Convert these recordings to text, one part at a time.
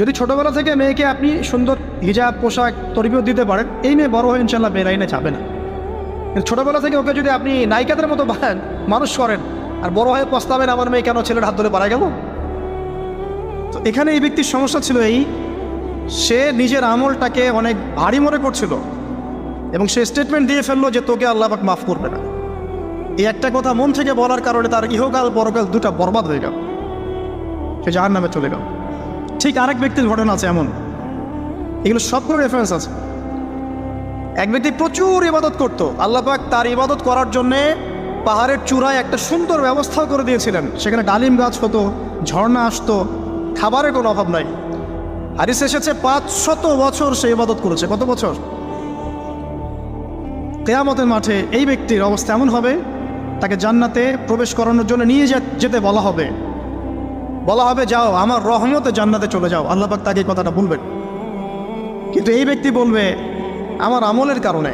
যদি ছোটোবেলা থেকে মেয়েকে আপনি সুন্দর হিজাব পোশাক তরবিয়ত দিতে পারেন, এই মেয়ে বড় হয়ে ইনশাল্লাহ বেলাইনে যাবে না। কিন্তু ছোটোবেলা থেকে ওকে যদি আপনি নায়িকাদের মতো মানুষ করেন আর বড় হয়ে পস্তাবেন আমার মেয়ে কেন ছেলের হাত ধরে বাড়া গেল। তো এখানে এই ব্যক্তির সমস্যা ছিল সে নিজের আমলটাকে অনেক ভারী মনে করছিল এবং সে স্টেটমেন্ট দিয়ে ফেললো যে তোকে আল্লাহ পাক মাফ করবে না। এই একটা কথা মন থেকে বলার কারণে তার ইহকাল পরকাল দুটা বরবাদ হয়ে গেল, সে জাহান্নামে চলে গেল। ঠিক আরেক ব্যক্তির ঘটনা আছে এমন, এগুলো সবগুলো রেফারেন্স আছে। এক ব্যক্তি প্রচুর ইবাদত করতো, আল্লাহ পাক তার ইবাদত করার জন্যে পাহাড়ের চূড়ায় একটা সুন্দর ব্যবস্থাও করে দিয়েছিলেন, সেখানে ডালিম গাছ হতো, ঝর্ণা আসতো, খাবারের কোনো অভাব নাই। হাদিসে এসেছে 500 বছর সে ইবাদত করেছে। কত বছর? কিয়ামতের মাঠে এই ব্যক্তির অবস্থা এমন হবে, তাকে জান্নাতে প্রবেশ করানোর জন্য নিয়ে যেতে বলা হবে যাও আমার রহমতে জান্নাতে চলে যাও। আল্লাহ পাক তাকে এই কথাটা বলবেন, কিন্তু এই ব্যক্তি বলবে আমার আমলের কারণে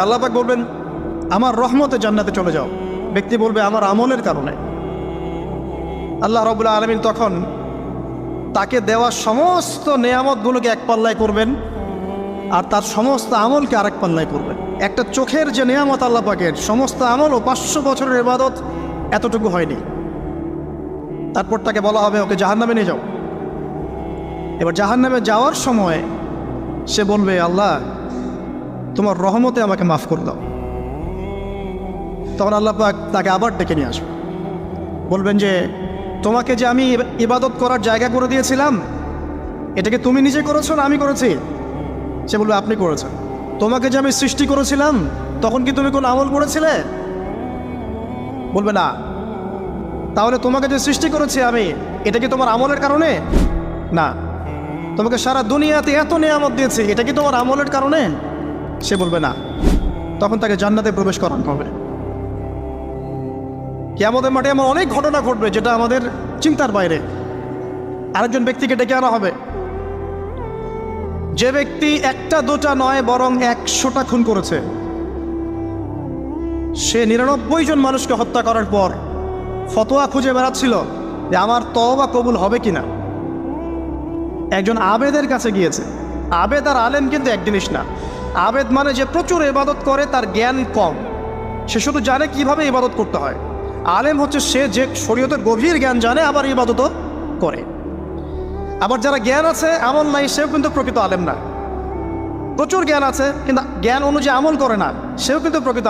আল্লাহ পাক বলবেন আমার রহমতে জান্নাতে চলে যাও। ব্যক্তি বলবে আমার আমলের কারণে। আল্লাহ রাব্বুল আলামিন তখন তাকে দেওয়া সমস্ত নেয়ামতগুলোকে এক পাল্লায় করবেন আর তার সমস্ত আমলকে আরেক পাল্লায় করবেন। একটা চোখের যে নেয়ামত আল্লাহ পাকের, সমস্ত আমল ও 500 বছরের ইবাদত এতটুকু হয়নি। তারপর তাকে বলা হবে ওকে জাহান্নামে নিয়ে যাও। এবার জাহান্নামে যাওয়ার সময় সে বলবে আল্লাহ তোমার রহমতে আমাকে মাফ করে দাও। তখন আল্লাহ পাক তাকে আবার ডেকে নিয়ে আসবে, বলবেন যে তোমাকে যে আমি ইবাদত করার জায়গা করে দিয়েছিলাম, এটাকে তুমি নিজে করেছো না আমি করেছি? সে বলবে আপনি করেছেন। তোমাকে যে আমি সৃষ্টি করেছিলাম তখন কি তুমি কোনো আমল করেছিলে? বলবে না। তাহলে তোমাকে যে সৃষ্টি করেছি আমি, এটা কি তোমার আমলের কারণে? না। তোমাকে সারা দুনিয়াতে এত নেয়ামত দিয়েছি, এটা কি তোমার আমলের কারণে? সে বলবে না। তখন তাকে জান্নাতে প্রবেশ করানো হবে। কিয়ামতের মাঠে এমন অনেক ঘটনা ঘটবে যেটা আমাদের চিন্তার বাইরে। আরেকজন ব্যক্তিকে ডেকে আনা হবে, যে ব্যক্তি একটা দুটা নয় বরং 100টা খুন করেছে। সে 99 জন মানুষকে হত্যা করার পর ফতোয়া খুঁজে বেড়াচ্ছিল যে আমার তওবা কবুল হবে কিনা। একজন আবেদের কাছে গিয়েছে। আবেদ আর আলেম কিন্তু এক জিনিস না। আবেদ মানে যে প্রচুর ইবাদত করে, তার জ্ঞান কম, সে শুধু জানে কিভাবে ইবাদত করতে হয়। আলেম হচ্ছে সে যে শরীয়তের গভীর জ্ঞান জানে আবার ইবাদতও করে। আবার যারা জ্ঞান আছে আমল নাই, সেও কিন্তু প্রকৃত আলেম না। প্রচুর জ্ঞান আছে কিন্তু জ্ঞান অনুযায়ী আমল করে না, সেও কিন্তু প্রকৃত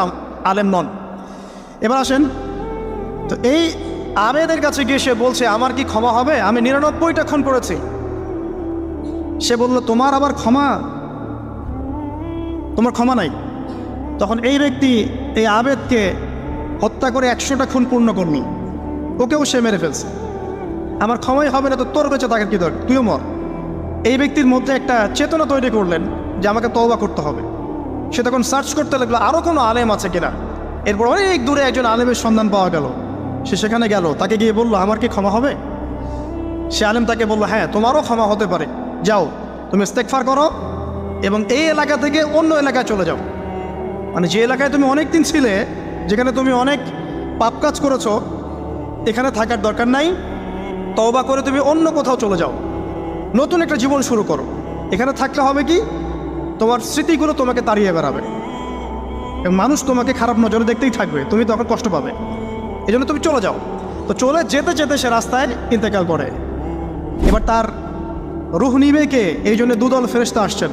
আলেম নন। এবার আসেন তো, এই আবেদের কাছে গিয়ে সে বলছে আমার কি ক্ষমা হবে? আমি 99টা খুন করেছি। সে বলল তোমার আবার ক্ষমা? তোমার ক্ষমা নাই। তখন এই ব্যক্তি এই আবেদকে হত্যা করে 100টা খুন পূর্ণ করল, ওকেও সে মেরে ফেলছে। আমার ক্ষমাই হবে না তো তোর বেঁচে থাকার কি দরকার, তুইও মর। এই ব্যক্তির মধ্যে একটা চেতনা তৈরি করলেন যে আমাকে তওবা করতে হবে। সে তখন সার্চ করতে লাগলো আরও কোনো আলেম আছে কিনা। এরপর অনেক দূরে একজন আলেমের সন্ধান পাওয়া গেল। সে সেখানে গেল, তাকে গিয়ে বলল আমার কি ক্ষমা হবে? সে আলেম তাকে বলল হ্যাঁ তোমারও ক্ষমা হতে পারে, যাও তুমি ইস্তেগফার করো এবং এই এলাকা থেকে অন্য এলাকায় চলে যাও। মানে যে এলাকায় তুমি অনেক দিন ছিলে, যেখানে তুমি অনেক পাপ কাজ করেছো, এখানে থাকার দরকার নাই। তওবা করে তুমি অন্য কোথাও চলে যাও, নতুন একটা জীবন শুরু করো। এখানে থাকলে হবে কি, তোমার স্মৃতিগুলো তোমাকে তাড়িয়ে বেড়াবে এবং মানুষ তোমাকে খারাপ নজরে দেখতেই থাকবে, তুমি তখন কষ্ট পাবে। এই জন্য তুমি চলে যাও। তো চলে যেতে যেতে সে রাস্তায় ইন্তেকাল করে। এবার তার রুহ নিবে কে? এই জন্য দুদল ফেরেশতা আসছেন,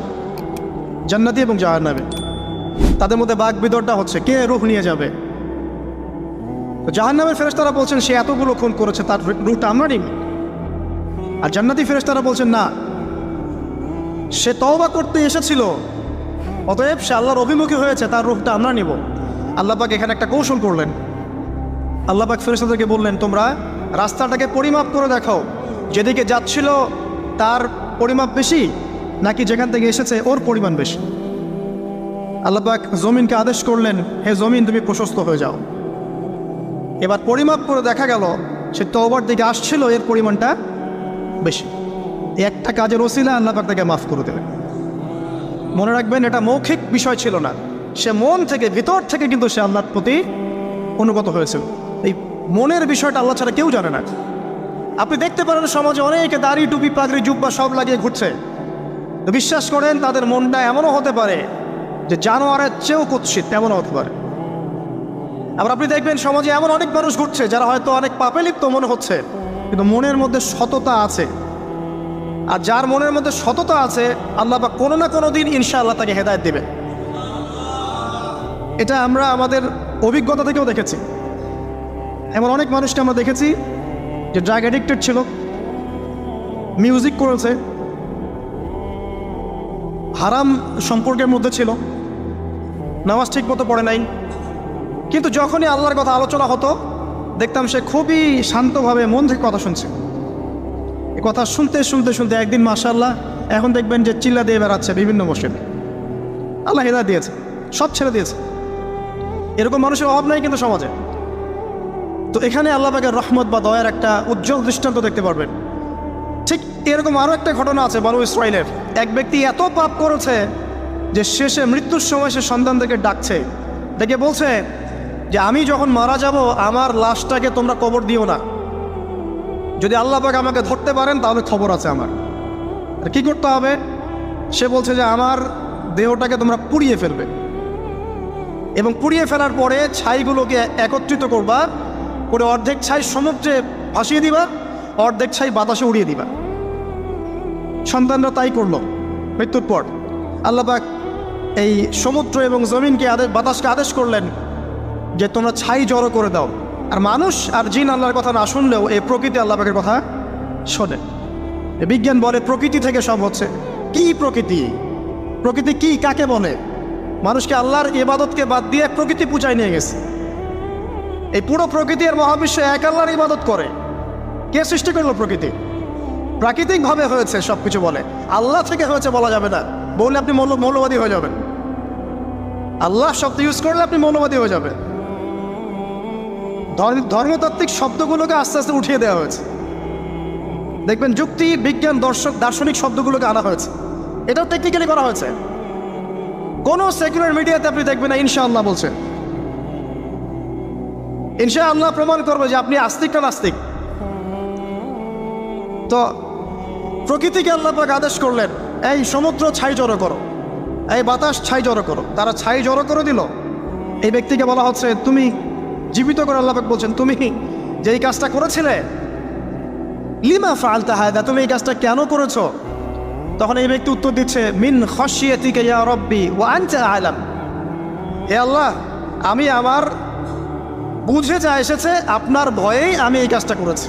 জান্নাতি এবং জাহান্নামী। তাদের মধ্যে বাক বিতর্কটা হচ্ছে কে রুহ নিয়ে যাবে। তো জাহান্নামের ফেরেশতারা বলছেন সে এতগুলো খুন করেছে, তার রুহটা আমরা নিব। আর জান্নাতি ফেরেশতারা বলছেন না, সে তওবা করতে এসেছিল, অতএব সে আল্লাহর অভিমুখী হয়েছে, তার রুহটা আমরা নিব। আল্লাহ পাক এখানে একটা কৌশল করলেন। আল্লাহ পাক ফেরেশতাদেরকে বললেন তোমরা রাস্তাটাকে পরিমাপ করে দেখাও, যেদিকে যাচ্ছিল তার পরিমাপ বেশি নাকি যেখান থেকে এসেছে ওর পরিমাণ বেশি। আল্লাহ পাক জমিনকে আদেশ করলেন হে জমিন তুমি প্রশস্ত হয়ে যাও। এবার পরিমাপ করে দেখা গেল সে তওবার দিকে আসছিল, এর পরিমাণটা বেশি। একটা কাজের ওসিলা আল্লাহ পাক তাকে মাফ করে দেবেন। মনে রাখবেন এটা মৌখিক বিষয় ছিল না, সে মন থেকে ভিতর থেকে কিন্তু সে আল্লাহর প্রতি অনুগত হয়েছিল। এই মনের বিষয়টা আল্লাহ ছাড়া কেউ জানে না। আপনি দেখতে পারেন সমাজে অনেকে দাড়ি টুপি পাগড়ি জুব্বা সব লাগিয়ে ঘুরছে, তো বিশ্বাস করেন তাদের মনটা এমনও হতে পারে যে জানোয়ারের চেয়েও কুৎসিত, তেমনও হতে পারে। আবার আপনি দেখবেন সমাজে এমন অনেক মানুষ ঘুরছে যারা হয়তো অনেক পাপে লিপ্ত মনে হচ্ছে, কিন্তু মনের মধ্যে সততা আছে। আর যার মনের মধ্যে সততা আছে, আল্লাহ পাক কোনো না কোনো দিন ইনশাআল্লাহ তাকে হেদায়েত দেবে। এটা আমরা আমাদের অভিজ্ঞতা থেকেও দেখেছি। এমন অনেক মানুষকে আমরা দেখেছি যে ড্রাগ অ্যাডিক্টেড ছিল, মিউজিক করেছে, হারাম সম্পর্কের মধ্যে ছিল, নামাজ ঠিক মতো পড়ে নাই, কিন্তু যখনই আল্লাহর কথা আলোচনা হতো দেখতাম সে খুবই শান্তভাবে মন থেকে কথা শুনছে। এই কথা শুনতে শুনতে শুনতে একদিন মাশাআল্লাহ এখন দেখবেন যে চিল্লা দিয়ে বেড়াচ্ছে বিভিন্ন মসজিদে। আল্লাহ হেদায়েত দিয়েছে, সব ছেড়ে দিয়েছে। এরকম মানুষের অভাব নাই কিন্তু সমাজে। তো এখানে আল্লাহ পাকের রহমত বা দয়ার একটা উজ্জ্বল দৃষ্টান্ত দেখতে পারবেন। ঠিক এরকম আরও একটা ঘটনা আছে বনু ইসরাইলের। এক ব্যক্তি এত পাপ করেছে যে শেষে মৃত্যুর সময় সে সন্তানদেরকে ডাকছে, ডেকে বলছে যে আমি যখন মারা যাব আমার লাশটাকে তোমরা কবর দিও না, যদি আল্লাহ পাক আমাকে ধরতে পারেন তাহলে খবর আছে আমার। আর কী করতে হবে? সে বলছে যে আমার দেহটাকে তোমরা পুড়িয়ে ফেলবে, এবং পুড়িয়ে ফেলার পরে ছাইগুলোকে একত্রিত করবা, করে অর্ধেক ছাই সমুদ্রে ভাসিয়ে দিবা, অর্ধেক ছাই বাতাসে উড়িয়ে দিবা। সন্তানরা তাই করলো। মৃত্যুর পর আল্লাহ পাক এই সমুদ্র এবং জমিনকে বাতাসকে আদেশ করলেন যে তোমরা ছাই জড়ো করে দাও। আর মানুষ আর জিন আল্লাহর কথা না শুনলেও এই প্রকৃতি আল্লাহ পাকের কথা শোনে। বিজ্ঞান বলে প্রকৃতি থেকে সব হচ্ছে। কি প্রকৃতি? প্রকৃতি কি, কাকে বলে? মানুষকে আল্লাহর ইবাদতকে বাদ দিয়ে প্রকৃতি পূজায় নিয়ে গেছে। এই পুরো প্রকৃতি আর মহাবিশ্ব এক আল্লাহর ইবাদত করে। কে সৃষ্টি করলো প্রকৃতি? প্রাকৃতিকভাবে হয়েছে সব কিছু বলে, আল্লাহ থেকে হয়েছে বলা যাবে না। বললে আপনি মৌলবাদী হয়ে যাবেন। আল্লাহ শব্দ ইউজ করলে আপনি মৌলবাদী হয়ে যাবেন। ধর্মতাত্ত্বিক শব্দগুলোকে আস্তে আস্তে উঠিয়ে দেওয়া হয়েছে। দেখবেন যুক্তি, বিজ্ঞান, দার্শনিক শব্দগুলোকে আনা হয়েছে। এটাও টেকনিক্যালি করা হয়েছে। কোনো সেকুলার মিডিয়াতে আপনি দেখবেন না ইনশাআল্লাহ বলছে। ইনশাআল্লাহ প্রমাণ করবে যে আপনি আস্তিক না নাস্তিক। তো প্রকৃতিকে আল্লাহ পাক আদেশ করলেন, এই সমুদ্র ছাই জড়ো করো, এই বাতাস ছাই জড়ো করো। তারা ছাই জড়ো করে দিল। এই ব্যক্তিকে বলা হচ্ছে তুমি জীবিত করে আল্লাহ পাক বলছেন তুমি যে এই কাজটা করেছিলে, লিমা ফাআলতা হাযা, তুমি এই কাজটা কেন করেছো? তখন এই ব্যক্তি উত্তর দিচ্ছে, মিন খাশিয়াতিকা ইয়া রাব্বি ওয়া আনতা আ'লাম। হে আল্লাহ, আমি আমার বুঝে যা এসেছে আপনার ভয়েই আমি এই কাজটা করেছি,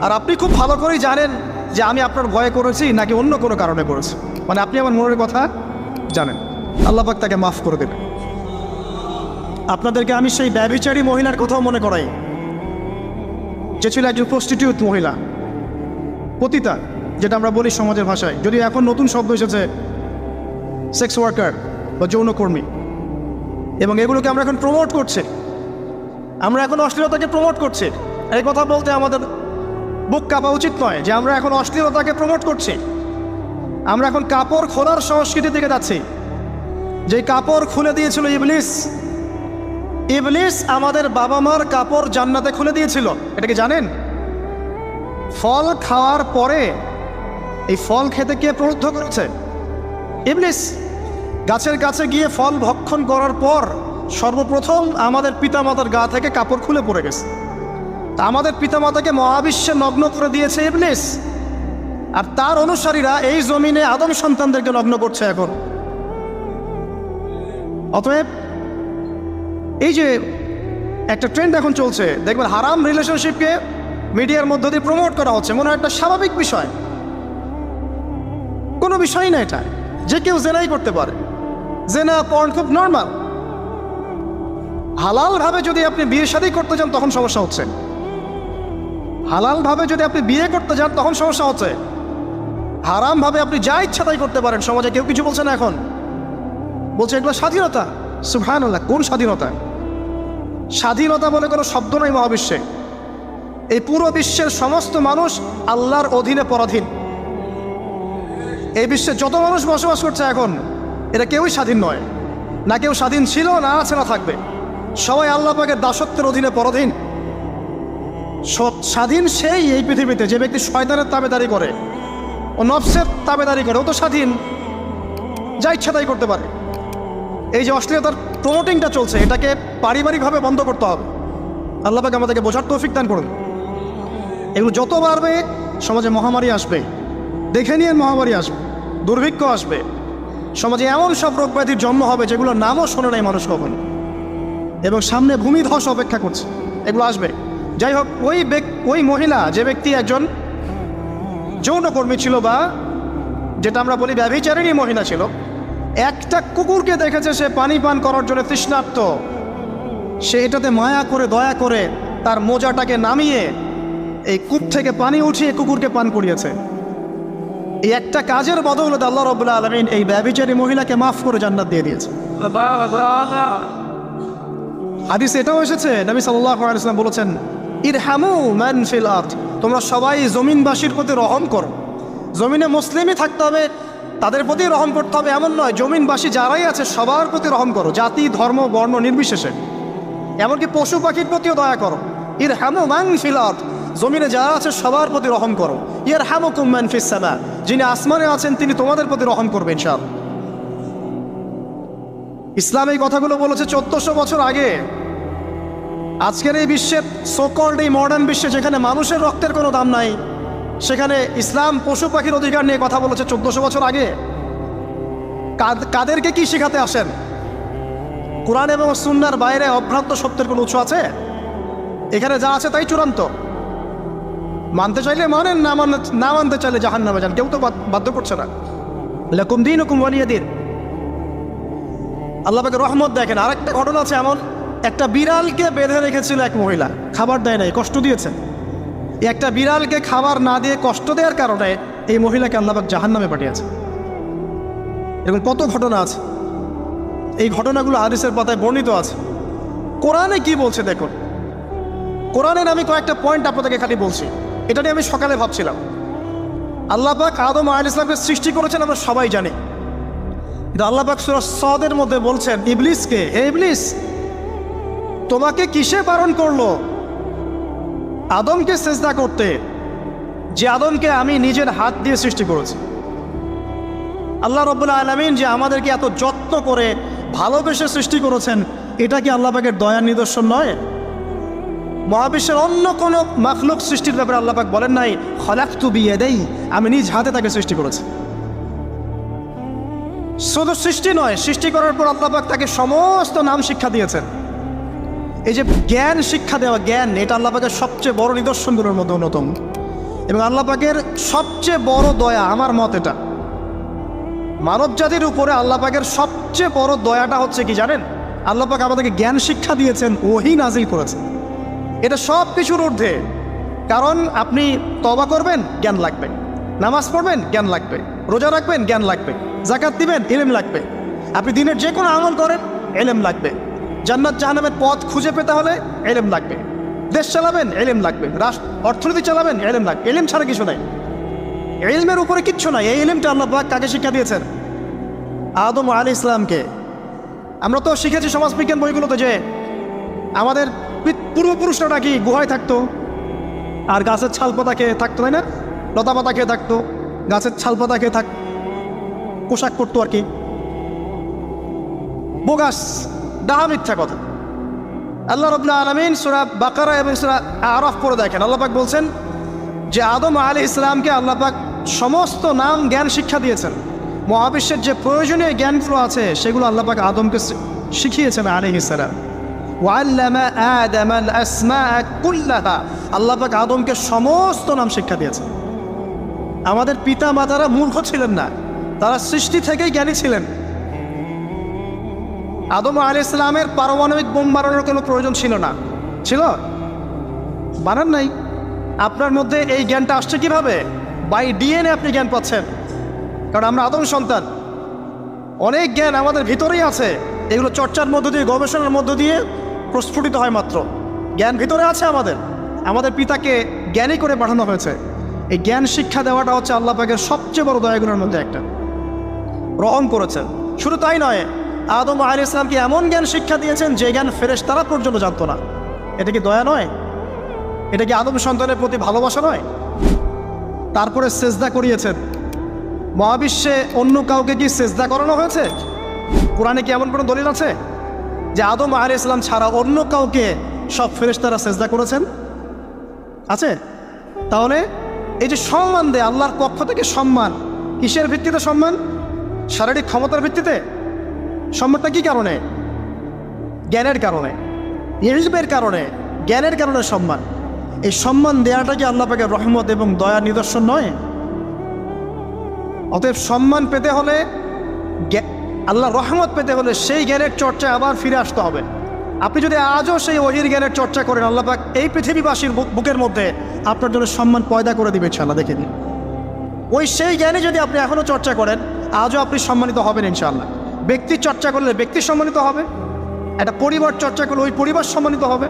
আর আপনি খুব ভালো করেই জানেন যে আমি আপনার ভয়ে করেছি নাকি অন্য কোনো কারণে করেছি। মানে আপনি আমার মনের কথা জানেন। আল্লাহ পাক তাকে মাফ করে দেবেন। আপনাদেরকে আমি সেই ব্যভিচারী মহিলার কথাও মনে করাই, যে ছিল একজন প্রস্টিটিউট মহিলা, পতিতা, যেটা আমরা বলি সমাজের ভাষায়। যদি এখন নতুন শব্দ এসেছে সেক্স ওয়ার্কার বা যৌনকর্মী, এবং এগুলোকে আমরা এখন প্রমোট করছি। আমরা এখন অশ্লীলতাকে প্রমোট করছি। এই কথা বলতে আমাদের বুক কাঁপা উচিত নয় যে আমরা এখন অশ্লীলতাকে প্রমোট করছি। আমরা এখন কাপড় খোলার সংস্কৃতি থেকে যাচ্ছি। যে কাপড় খুলে দিয়েছিল ইবলিস। ইবলিস আমাদের বাবা মার কাপড় জান্নাতে খুলে দিয়েছিল, এটা কি জানেন? ফল খাওয়ার পরে এই ফল খেতে কে প্রলুব্ধ করেছে? ইবলিস। গাছের কাছে গিয়ে ফল ভক্ষণ করার পর সর্বপ্রথম আমাদের পিতামাতার গা থেকে কাপড় খুলে পড়ে গেছে। তা আমাদের পিতামাতাকে মহাবিশ্বে নগ্ন করে দিয়েছে ইবলিস, আর তার অনুসারীরা এই জমিনে আদম সন্তানদেরকে নগ্ন করছে এখন। অতএব এই যে একটা ট্রেন্ড এখন চলছে, দেখবেন হারাম রিলেশনশিপকে মিডিয়ার মধ্য দিয়ে প্রমোট করা হচ্ছে, মনে হয় একটা স্বাভাবিক বিষয়। কোনো বিষয় না এটা, যে কেউ জেনাই করতে পারে। জেনা পর্ন খুব নর্মাল। হালালভাবে যদি আপনি বিয়ে শাদী করতে যান তখন সমস্যা হচ্ছে। হালালভাবে যদি আপনি বিয়ে করতে যান তখন সমস্যা হচ্ছে। হারামভাবে আপনি যা ইচ্ছা তাই করতে পারেন, সমাজে কেউ কিছু বলছে না। এখন বলছে এগুলো স্বাধীনতা। সুবহানাল্লাহ, কোন স্বাধীনতা? স্বাধীনতা বলে কোনো শব্দ নাই মহাবিশ্বে। এই পুরো বিশ্বের সমস্ত মানুষ আল্লাহর অধীনে পরাধীন। এই বিশ্বে যত মানুষ বসবাস করছে এখন, এটা কেউই স্বাধীন নয়। না কেউ স্বাধীন ছিল, না আছে, না থাকবে। সবাই আল্লাহ পাকের দাসত্বের অধীনে পরাধীন। স্বাধীন সেই এই পৃথিবীতে যে ব্যক্তি শয়তানের তাবেদারি করে, ও নফসের তাবেদারি করে, ও তো স্বাধীন, যা ইচ্ছা তাই করতে পারে। এই যে অশ্লীলতার প্রমোটিংটা চলছে, এটাকে পারিবারিকভাবে বন্ধ করতে হবে। আল্লাহ পাক আমাদেরকে বোঝার তৌফিক দান করুন। এগুলো যত বাড়বে সমাজে মহামারী আসবে, দেখে নিয়ে মহামারী আসবে, দুর্ভিক্ষ আসবে, সমাজে এমন সব রোগ ব্যাধির জন্ম হবে যেগুলোর নামও শোনে নাই মানুষ কখনো, এবং সামনে ভূমিধস অপেক্ষা করছে, এগুলো আসবে। যাই হোক, ওই মহিলা, যে ব্যক্তি একজন যৌনকর্মী ছিল, বা যেটা আমরা বলি ব্যভিচারিণী মহিলা ছিল, একটা কুকুরকে দেখেছে সে পানি পান করার জন্য তৃষ্ণার্ত, সে এটাতে মায়া করে দয়া করে তার মোজাটাকে নামিয়ে এই কূপ থেকে পানি উঠিয়ে কুকুরকে পান করিয়েছে। এই একটা কাজের বদৌলতে আল্লাহ রাব্বুল আলামিন এই ব্যভিচারী মহিলাকে মাফ করে জান্নাত দিয়ে দিয়েছে। হাদিসে এটাও এসেছে, নবী সাল্লাল্লাহু আলাইহি ওয়াসাল্লাম বলেছেন, ইরহামু মান ফিল আরদ, তোমরা সবাই জমিনবাসীর প্রতি রহম করো। জমিনে মুসলিমই থাকতে হবে, তাদের প্রতি রহম করতে হবে এমন নয়, জমিনবাসী যারাই আছে সবার প্রতি রহম করো, জাতি ধর্ম বর্ণ নির্বিশেষে, এমনকি পশু পাখির প্রতিও দয়া করো। ইরহামু মান ফিল আরদ, জমিনে যারা আছে সবার প্রতি রহম করো। ইয়ারহামুকুম মান ফিস সামা, যিনি আসমানে আছেন তিনি তোমাদের প্রতি রহম করবেন ইনশাআল্লাহ। ইসলাম এই কথাগুলো বলেছে 1400 বছর আগে। আজকের এই বিশ্বের সোকল্ড এই মডার্ন বিশ্বে, যেখানে মানুষের রক্তের কোনো দাম নাই, সেখানে ইসলাম পশু পাখির অধিকার নিয়ে কথা বলেছে 1400 বছর আগে। কাদেরকে কি শেখাতে আসেন? কোরআন এবং সুন্নাহর বাইরে অভ্রান্ত সত্যের কোনো উৎস আছে? এখানে যা আছে তাই চূড়ান্ত। মানতে চাইলে মানেন, না মানতে চাইলে জাহান্নামে যান, কেউ তো বাধ্য করছে না। লাকুম দীনুকুম ওয়ালিয়া দীন। আল্লাহ পাকের রহমত দেখেন। আরেকটা ঘটনা আছে এমন, একটা বিড়ালকে বেঁধে রেখেছিল এক মহিলা, খাবার দেয় নাই, কষ্ট দিয়েছে। একটা বিড়ালকে খাবার না দিয়ে কষ্ট দেওয়ার কারণে এই মহিলাকে আল্লাহ পাক জাহান্নামে পাঠিয়েছে। এরকম কত ঘটনা আছে, এই ঘটনাগুলো হাদিসের পাতায় বর্ণিত আছে। কোরআনে কি বলছে দেখুন। কোরআনের আমি কয়েকটা পয়েন্ট আপনাদেরকে খালি বলছি, এটা নিয়ে আমি সকালে ভাবছিলাম। আল্লাহ পাক আদম আলাইহিস সালামকে সৃষ্টি করেছেন আমরা সবাই জানি, কিন্তু আল্লাহ পাক সূরা সাদের মধ্যে বলছেন ইবলিসকে, হে ইবলিস, তোমাকে কিসে বারণ করলো আদমকে সিজদা করতে, যে আদমকে আমি নিজের হাত দিয়ে সৃষ্টি করেছি। আল্লাহ রাব্বুল আলামিন যে আমাদেরকে এত যত্ন করে ভালোবেসে সৃষ্টি করেছেন, এটা কি আল্লাহ পাকের দয়ার নিদর্শন নয়? মহাবিশ্বের অন্য কোনো মাখলুক সৃষ্টির ব্যাপারে আল্লাহ পাক বলেন নাই খলাকতু বিয়াদাই, আমি নিজ হাতে তাকে সৃষ্টি করেছি। শুধু সৃষ্টি নয়, সৃষ্টি করার পর আল্লাহ পাক তাকে সমস্ত নাম শিক্ষা দিয়েছেন। এই যে জ্ঞান শিক্ষা দেওয়া, জ্ঞান, এটা আল্লাহ পাকের সবচেয়ে বড় নিদর্শনগুলোর মধ্যে অন্যতম। এবং আল্লাহ পাকের সবচেয়ে বড় দয়া, আমার মত এটা, মানব জাতির উপরে আল্লাহ পাকের সবচেয়ে বড় দয়াটা হচ্ছে কি জানেন? আল্লাহ পাক আমাদেরকে জ্ঞান শিক্ষা দিয়েছেন, ওহী নাজিল করেছেন। এটা সব কিছুর ঊর্ধ্বে। কারণ আপনি তওবা করবেন, জ্ঞান লাগবে। নামাজ পড়বেন, জ্ঞান লাগবে। রোজা রাখবেন, জ্ঞান লাগবে। যাকাত দিবেন, ইলম লাগবে। আপনি দিনের যে কোনো আমল করেন, ইলম লাগবে। জান্নাত জাহান্নামের পথ খুঁজে পেতে হলে ইলম লাগবে। দেশ চালাবেন, ইলম লাগবে। অর্থনীতি চালাবেন, ইলম লাগবে। ইলম ছাড়া কিছু নাই, ইলমের উপরে কিচ্ছু নাই। এই ইলমটা আল্লাহ পাক কাকে শিক্ষা দিয়েছেন? আদম আলাইহিস সালামকে। আমরা তো শিখেছি সমাজবিজ্ঞান বইগুলোতে যে আমাদের পূর্বপুরুষরা নাকি গুহায় থাকতো, আর গাছের ছালপাতা খেয়ে থাকতো, তাই না? লতা পাতা খেয়ে থাকতো, গাছের ছালপাতা খেয়ে পোশাক পরতো আর কি। বোগাস, ডাহা, মিথ্যা কথা। আল্লাহ রাব্বুল আলামিন সূরা বাকারা এবং সূরা আরাফ পড়ে দেখেন, আল্লাহ পাক বলছেন যে আদম আলাইহিস সালামকে আল্লাহ পাক সমস্ত নাম জ্ঞান শিক্ষা দিয়েছেন। মহাবিশ্বের যে প্রয়োজনীয় জ্ঞানগুলো আছে সেগুলো আল্লাহ পাক আদমকে শিখিয়েছেন আলাইহিস সালাম। ওয়াল্লামা আদামাল আসমাআ কুল্লাহা, আল্লাহ পাক আদমকে সমস্ত নাম শিক্ষা দিয়েছেন। আমাদের পিতা মাতারা মূর্খ ছিলেন না, তারা সৃষ্টি থেকেই জ্ঞানী ছিলেন। আদম আলাইহিস সালামের পারমাণবিক বোম বানানোর কোনো প্রয়োজন ছিল না, ছিল? বানান নাই। আপনার মধ্যে এই জ্ঞানটা আসছে কিভাবে? বাই ডিএনএ আপনি জ্ঞান পাচ্ছেন, কারণ আমরা আদম সন্তান। অনেক জ্ঞান আমাদের ভিতরেই আছে, এগুলো চর্চার মধ্য দিয়ে, গবেষণার মধ্য দিয়ে প্রস্ফুটিত হয় মাত্র। জ্ঞান ভিতরে আছে আমাদের পিতাকে জ্ঞানী করে পাঠানো হয়েছে। এই জ্ঞান শিক্ষা দেওয়াটা হচ্ছে আল্লাহ পাকের সবচেয়ে বড় দয়াগুলোর মধ্যে একটা। রহম করেছেন। শুধু তাই নয়, আদম আলাইহিস সালামকে এমন জ্ঞান শিক্ষা দিয়েছেন যে জ্ঞান ফেরেশতারা পর্যন্ত জানতো না। এটা কি দয়া নয়? এটা কি আদম সন্তানের প্রতি ভালোবাসা নয়? তারপরে সেজদা করিয়েছেন। মহাবিশ্বে অন্য কাউকে কি সেজদা করানো হয়েছে? কোরআনে কি এমন কোনো দলিল আছে যে আদম আলাইহিস সালাম ছাড়া অন্য কাউকে সব ফেরেশতারা সেজদা করেছেন? আছে? তাহলে এই যে সম্মান দেয় আল্লাহর পক্ষ থেকে, সম্মান কিসের ভিত্তিতে? সম্মান শারীরিক ক্ষমতার ভিত্তিতে? সম্মানটা কি কারণে? জ্ঞানের কারণে, ইলমের কারণে, জ্ঞানের কারণে সম্মান। এই সম্মান দেওয়াটা কি আল্লাহ পাকের রহমত এবং দয়ার নিদর্শন নয়? অতএব সম্মান পেতে হলে, আল্লাহর রহমত পেতে হলে সেই জ্ঞানের চর্চায় আবার ফিরে আসতে হবে। আপনি যদি আজও সেই ওহির জ্ঞানের চর্চা করেন, আল্লাহ পাক এই পৃথিবীবাসীর বুকের মধ্যে আপনার জন্য সম্মান পয়দা করে দিবে ইনশাআল্লাহ। দেখে নিন, ওই সেই জ্ঞানে যদি আপনি এখনও চর্চা করেন, আজও আপনি সম্মানিত হবেন ইনশাআল্লাহ। ব্যক্তির চর্চা করলে ব্যক্তি সম্মানিত হবে, একটা পরিবার চর্চা করলে ওই পরিবার সম্মানিত হবে,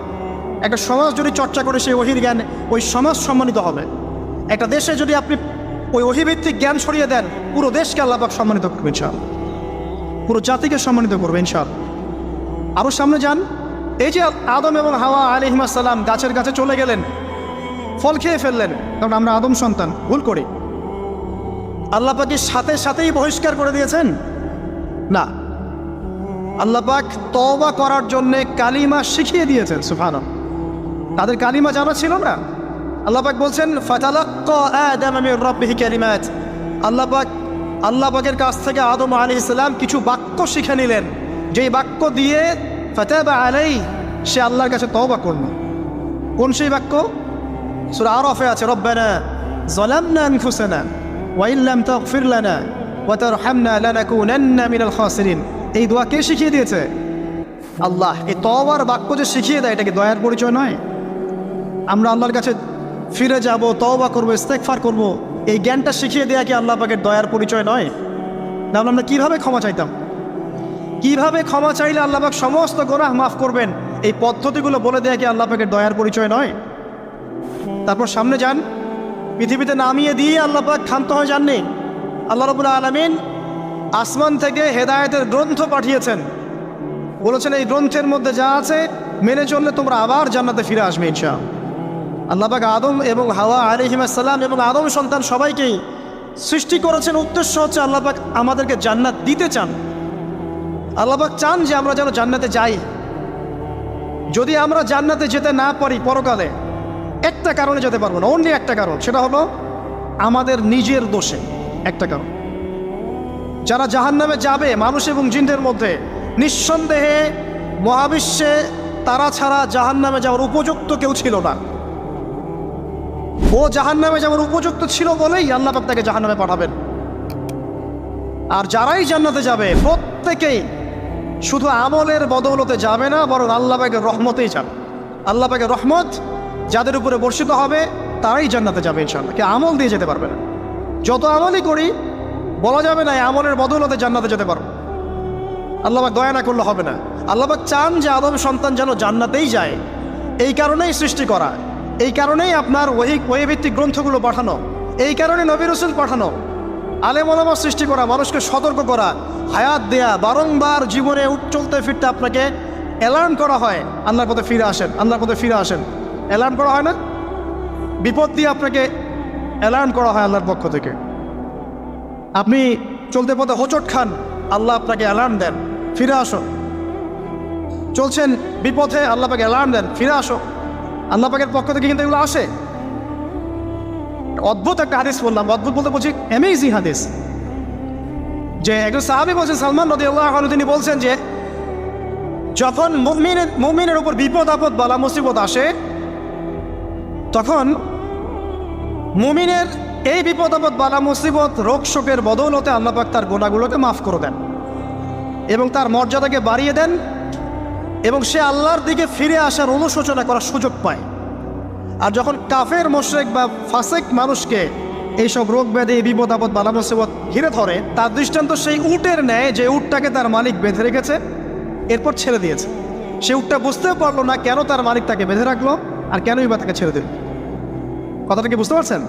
একটা সমাজ যদি চর্চা করে সেই ওহির জ্ঞান, ওই সমাজ সম্মানিত হবে। একটা দেশে যদি আপনি ওই ওহিভিত্তিক জ্ঞান ছড়িয়ে দেন, পুরো দেশকে আল্লাহ পাক সম্মানিত করবে ইনশাআল্লাহ, পুরো জাতিকে সম্মানিত করবে ইনশাআল্লাহ। আরও সামনে যান, এই যে আদম এবং হাওয়া আলাইহিস সালাম গাছের কাছে চলে গেলেন, ফল খেয়ে ফেললেন, কারণ আমরা আদম সন্তান, ভুল করি। আল্লাহ পাক সাথে সাথেই বহিষ্কার করে দিয়েছেন? না, আল্লাহ পাক তওবা করার জন্যে কালিমা শিখিয়ে দিয়েছেন। সুবহানাল্লাহ, তাদের কালিমা জানা ছিল না। আল্লাহ পাক বলছেন ফাতালাক্কা আদাম মির রাব্বিহি কালিমাত। আল্লাহ পাকের কাছ থেকে আদম আলাইহিস সালাম কিছু বাক্য শিখে নিলেন, যেই বাক্য দিয়ে ফাতাবা আলাইহি, সে আল্লাহর কাছে তওবা করল। কোন সেই বাক্য? সূরা আরাফে আছে, রব্বানা যালামনা আনফুসানা ওয়া ইন লাম তাগফির লানা ওয়া তারহামনা লানাকুনান্না মিনাল খাসিরিন। এই দোয়া কে শিখিয়ে দিয়েছে? আল্লাহ। এই তওবার বাক্য যে শিখিয়ে দেয়, এটা কি দয়ার পরিচয় নয়? আমরা আল্লাহর কাছে ফিরে যাব, তওবা করবো, ইস্তেগফার করব, এই জ্ঞানটা শিখিয়ে দেয়া কি আল্লাহ পাকের দয়ার পরিচয় নয়? তাহলে আমরা কীভাবে ক্ষমা চাইতাম? কিভাবে ক্ষমা চাইলে আল্লাহ পাক সমস্ত গুনাহ মাফ করবেন, এই পদ্ধতিগুলো বলে দেয়া কি আল্লাহ পাকের দয়ার পরিচয় নয়? তারপর সামনে যান, পৃথিবীতে নামিয়ে দিয়ে আল্লাহ পাক ক্ষান্ত হয়ে যাননি। আল্লাহ রাব্বুল আলামিন আসমান থেকে হেদায়েতের গ্রন্থ পাঠিয়েছেন, বলেছেন এই গ্রন্থের মধ্যে যা আছে মেনে চললে তোমরা আবার জান্নাতে ফিরে আসবে ইনশাআল্লাহ। আল্লাহ পাক আদম এবং হাওয়া আলাইহিস সালাম এবং আদম সন্তান সবাইকেই সৃষ্টি করেছেন, উদ্দেশ্য হচ্ছে আল্লাহ পাক আমাদেরকে জান্নাত দিতে চান। আল্লাহ পাক চান যে আমরা যেন জান্নাতে যাই। যদি আমরা জান্নাতে যেতে না পারি পরকালে, একটা কারণে যেতে পারবো না, অনলি একটা কারণ, সেটা হলো আমাদের নিজের দোষে। একটা কারণ, যারা জাহান্নামে যাবে মানুষ এবং জিনদের মধ্যে, নিঃসন্দেহে মহাবিশ্বে তারা ছাড়া জাহান্নামে যাওয়ার উপযুক্ত কেউ ছিল না। ও জাহান্নামে যাওয়ার উপযুক্ত ছিল বলেই আল্লাহ পাক তাকে জাহান্নামে পাঠাবেন। আর যারাই জান্নাতে যাবে প্রত্যেকেই শুধু আমলের বদৌলতে যাবে না, বরং আল্লাহ পাকের রহমতেই যাবে। আল্লাহ পাকের রহমত যাদের উপরে বর্ষিত হবে তারাই জান্নাতে যাবে ইনশাআল্লাহ। কে আমল দিয়ে যেতে পারবে না। যত আমলই করি বলা যাবে না এই আমলের বদৌলতে জান্নাতে যেতে পারবো। আল্লাহ পাক দয়া না করলে হবে না। আল্লাহ পাক চান যে আদম সন্তান যেন জান্নাতেই যায়। এই কারণেই সৃষ্টি করা, এই কারণেই আপনার ওহীভিত্তিক গ্রন্থগুলো পাঠানো, এই কারণে নবী রাসূল পাঠানো, আলেম ওলামা সৃষ্টি করা, মানুষকে সতর্ক করা, হায়াত দেয়া, বারংবার জীবনে চলতে ফিরতে আপনাকে অ্যালার্ম করা হয়, আল্লাহর পথে ফিরে আসেন, আল্লাহর পথে ফিরে আসেন। অ্যালার্ম করা হয় না? বিপদ দিয়ে আপনাকে অ্যালার্ম করা হয় আল্লাহর পক্ষ থেকে। আপনি চলতে পথে হোঁচট খান, আল্লাহ আপনাকে অ্যালার্ম দেন, ফিরে আসো। চলছেন বিপথে, আল্লাহ পাকে অ্যালার্ম দেন, ফিরে আসো। আল্লাহ পাকের পক্ষ থেকে কিন্তু এগুলো আসে। অদ্ভুত একটা হাদিস বললাম, অদ্ভুত বলতে বলছি অ্যামেজিং হাদিস, যে একজন সাহাবী বলছেন, সালমান রাদিয়াল্লাহু আনহু, তিনি বলছেন যে যখন মুমিনের উপর বিপদ আপদ বালা মুসিবত আসে, তখন মুমিনের এই বিপদ আপদ বালা মুসিবত রোগ শোকের বদৌলতে আল্লাহ পাক তার গুনাহগুলোকে মাফ করে দেন এবং তার মর্যাদাকে বাড়িয়ে দেন, এবং সে আল্লাহর দিকে ফিরে আসার অনুশোচনা করার সুযোগ পায়। আর যখন কাফের মুশরিক বা ফাসিক মানুষকে এইসব রোগ ব্যাধি, বিপদ আপদ বালা মুসিবত ঘিরে ধরে, তার দৃষ্টান্ত সেই উটের ন্যায় যে উটটাকে তার মালিক বেঁধে রেখেছে, এরপর ছেড়ে দিয়েছে। সে উটটা বুঝতেও পারলো না কেন তার মালিক তাকে বেঁধে রাখলো আর কেনই বা তাকে ছেড়ে দিল। কথাটা কি বুঝতে পারছেন?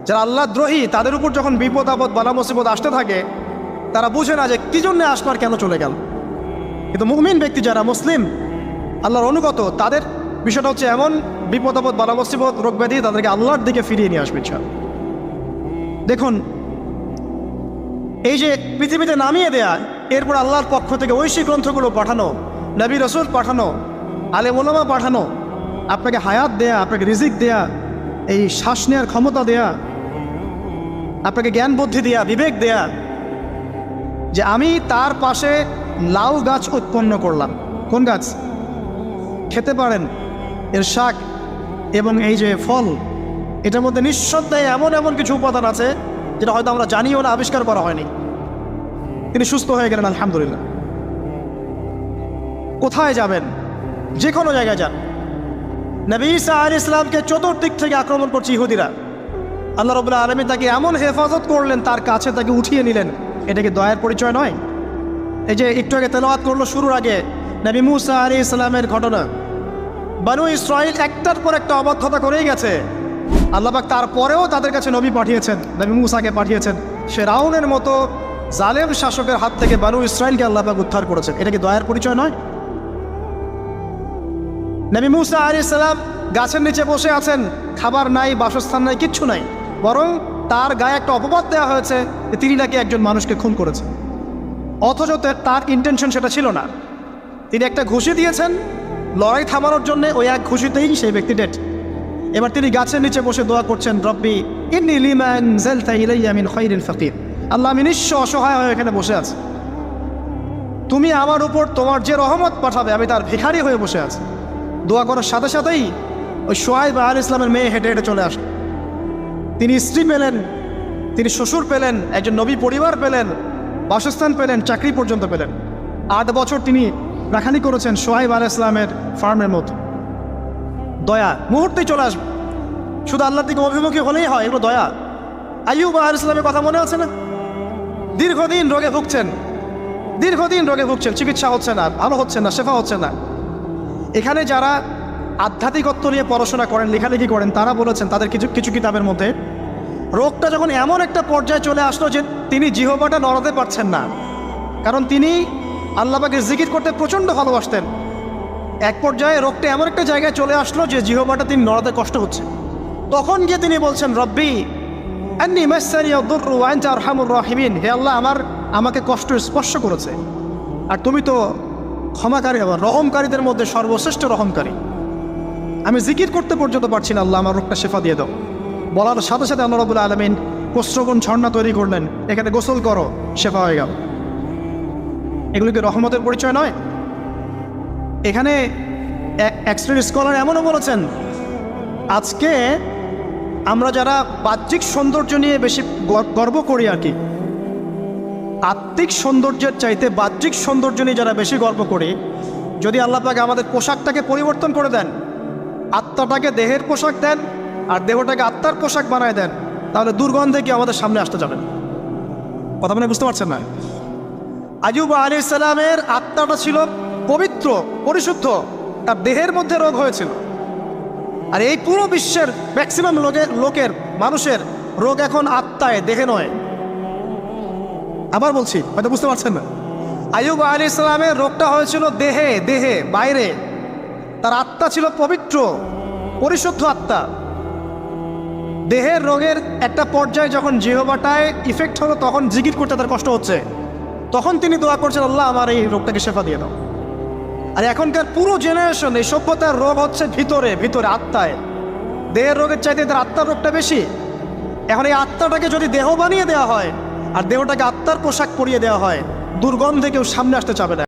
যারা আল্লাহ দ্রোহী, তাদের উপর যখন বিপদ আপদ বালা মুসিবত আসতে থাকে, তারা বুঝে না যে কী জন্যে আসলো আর কেন চলে গেল। কিন্তু মুমিন ব্যক্তি যারা মুসলিম, আল্লাহর অনুগত, তাদের বিষয়টা হচ্ছে এমন বিপদ আপদ বালা মুসিবত রোগ ব্যাধি তাদেরকে আল্লাহর দিকে ফিরিয়ে নিয়ে আসবে ইনশাআল্লাহ। দেখুন, এই যে পৃথিবীতে নামিয়ে দেয়া, এরপর আল্লাহর পক্ষ থেকে ঐশী গ্রন্থগুলো পাঠানো, নবী রসুল পাঠানো, আলেম ওলামা পাঠানো, আপনাকে হায়াত দেয়া, আপনাকে রিজিক দেয়া, এই শ্বাস নেওয়ার ক্ষমতা দেয়া, আপনাকে জ্ঞান বুদ্ধি দেয়া, বিবেক দেয়া, যে আমি তার পাশে লাউ গাছ উৎপন্ন করলাম। কোন গাছ? খেতে পারেন, এর শাক এবং এই যে ফল, এটার মধ্যে নিঃসন্দেহে এমন এমন কিছু উপাদান আছে যেটা হয়তো আমরা জানিও না, আবিষ্কার করা হয়নি। তিনি সুস্থ হয়ে গেলেন আলহামদুলিল্লাহ। কোথায় যাবেন? যে কোনো জায়গায় যান। নবী ঈসা আলাইহিস সালামকে চতুর্দিক থেকে আক্রমণ করছে ইহুদিরা। আল্লাহ রাব্বুল আলামিন তাকে এমন হেফাজত করলেন, তার কাছে তাকে উঠিয়ে নিলেন। এটা কি দয়ার পরিচয় নয়? এই যে একটু আগে তেলাওয়াত করলো শুরুর আগে নবী মুসা আলাইহিস সালামের ঘটনা। বনু ইসরাইল একটার পর একটা অবাধ্যতা করেই গেছে। আল্লাহ পাক তারপরেও তাদের কাছে নবী পাঠিয়েছেন, নবী মুসাকে পাঠিয়েছেন। ফিরআউনের মতো জালেম শাসকের হাত থেকে বনু ইসরাইলকে আল্লাহ পাক উদ্ধার করেছেন। এটা কি দয়ার পরিচয় নয়? নবী মুসা আলাইহিস সালাম গাছের নিচে বসে আছেন, খাবার নাই, বাসস্থান নাই, কিচ্ছু নাই, বরং তার গায়ে একটা অপবাদ দেওয়া হয়েছে যে তিনি নাকি একজন মানুষকে খুন করেছেন। অথচ তার ইন্টেনশন সেটা ছিল না। তিনি একটা ঘুষি দিয়েছেন লড়াই থামানোর জন্য, ওই এক ঘুষিতেই সেই ব্যক্তি ডেড। এবার তিনি গাছের নিচে বসে দোয়া করছেন, রব্বি ইন্নী লিমা আনজালতা ইলাইয়া মিন খায়রিন ফাকির। আল্লাহ, আমি নিঃস্ব অসহায় হয়ে এখানে বসে আছি, তুমি আমার উপর তোমার যে রহমত পাঠাবে আমি তার ভিখারি হয়ে বসে আছি। দোয়া করার সাথে সাথেই ওই শুআয়ব আলাইহিস ইসলামের মেয়ে হেঁটে হেঁটে চলে আসলেন। তিনি স্ত্রী পেলেন, তিনি শ্বশুর পেলেন, একজন নবী পরিবার পেলেন, বাসস্থান পেলেন, চাকরি পর্যন্ত পেলেন। 8 বছর তিনি রাখালি করেছেন শুআয়ব আলাইহিস ইসলামের ফার্মের মতো। দয়া মুহূর্তেই চলে আসবে, শুধু আল্লাহর দিকে অভিমুখী হলেই হয়, এগুলো দয়া। আইয়ুব আলাইহিস ইসলামের কথা মনে আছে না? দীর্ঘদিন রোগে ভুগছেন, চিকিৎসা হচ্ছে না, ভালো হচ্ছে না, শেফা হচ্ছে না। এখানে যারা আধ্যাত্মিকত্ব নিয়ে পড়াশোনা করেন, লেখালেখি করেন, তারা বলেছেন তাদের কিছু কিতাবের মধ্যে, রোগটা যখন এমন একটা পর্যায়ে চলে আসলো যে তিনি জিহ্বাটা নড়াতে পারছেন না, কারণ তিনি আল্লাহ পাকের জিকির করতে প্রচণ্ড ভালোবাসতেন। এক পর্যায়ে রোগটা এমন একটা জায়গায় চলে আসলো যে জিহ্বাটা তিনি নড়াতে কষ্ট হচ্ছে। তখন গিয়ে তিনি বলছেন, রব্বি আন্নী মাসসানি আদ-দুররু ওয়া আনতা আরহামুর রাহিমিন। হে আল্লাহ, আমাকে কষ্ট স্পর্শ করেছে, আর তুমি তো ক্ষমাকারী, আবার রহমকারীদের মধ্যে সর্বশ্রেষ্ঠ রহমকারী। আমি জিকির করতে পর্যন্ত পারছি না, আল্লাহ আমার রোগটা শেফা দিয়ে দাও। বলার সাথে সাথে আল্লাহ রাব্বুল আলামিন কোষ্ঠবন ঝর্ণা তৈরি করলেন, এখানে গোসল করো, শেফা হয়ে গেল। এগুলো কি রহমতের পরিচয় নয়? এখানে এক শ্রেণীর স্কলার এমনও বলেছেন, আজকে আমরা যারা বাহ্যিক সৌন্দর্য নিয়ে বেশি গর্ব করি আর কি, আত্মিক সৌন্দর্যের চাইতে বাহ্যিক সৌন্দর্য নিয়ে যারা বেশি গর্ব করি, যদি আল্লাহ পাক আমাদের পোশাকটাকে পরিবর্তন করে দেন, আত্মাটাকে দেহের পোশাক দেন আর দেহটাকে আত্মার পোশাক বানায় দেন, তাহলে দুর্গন্ধে কি আমাদের সামনে আসতে যাবেন? কথা মানে বুঝতে পারছেন না? আইয়ুব আলাইহিস সালামের আত্মাটা ছিল পবিত্র, পরিশুদ্ধ, তার দেহের মধ্যে রোগ হয়েছিল। আর এই পুরো বিশ্বের ম্যাক্সিমাম লোকের মানুষের রোগ এখন আত্মায়, দেহে নয়। আবার বলছি, হয়তো বুঝতে পারছেন না। আইয়ুব আলাইহিস সালামের রোগটা হয়েছিল দেহে, বাইরে। তার আত্মা ছিল পবিত্র, পরিশুদ্ধ আত্মা। দেহের রোগের একটা পর্যায়ে যখন জিহ্বাটায় ইফেক্ট হলো, তখন জিকির করতে তার কষ্ট হচ্ছে, তখন তিনি দোয়া করছেন, আল্লাহ আমার এই রোগটাকে শেফা দিয়ে দাও। আর এখনকার পুরো জেনারেশন এই সভ্যতার রোগ হচ্ছে ভিতরে, আত্মায়। দেহের রোগের চাইতে তার আত্মার রোগটা বেশি। এখন এই আত্মাটাকে যদি দেহ বানিয়ে দেওয়া হয় আর দেহটাকে আত্মার পোশাক পরিয়ে দেওয়া হয়, দুর্গন্ধে কেউ সামনে আসতে চাবে না।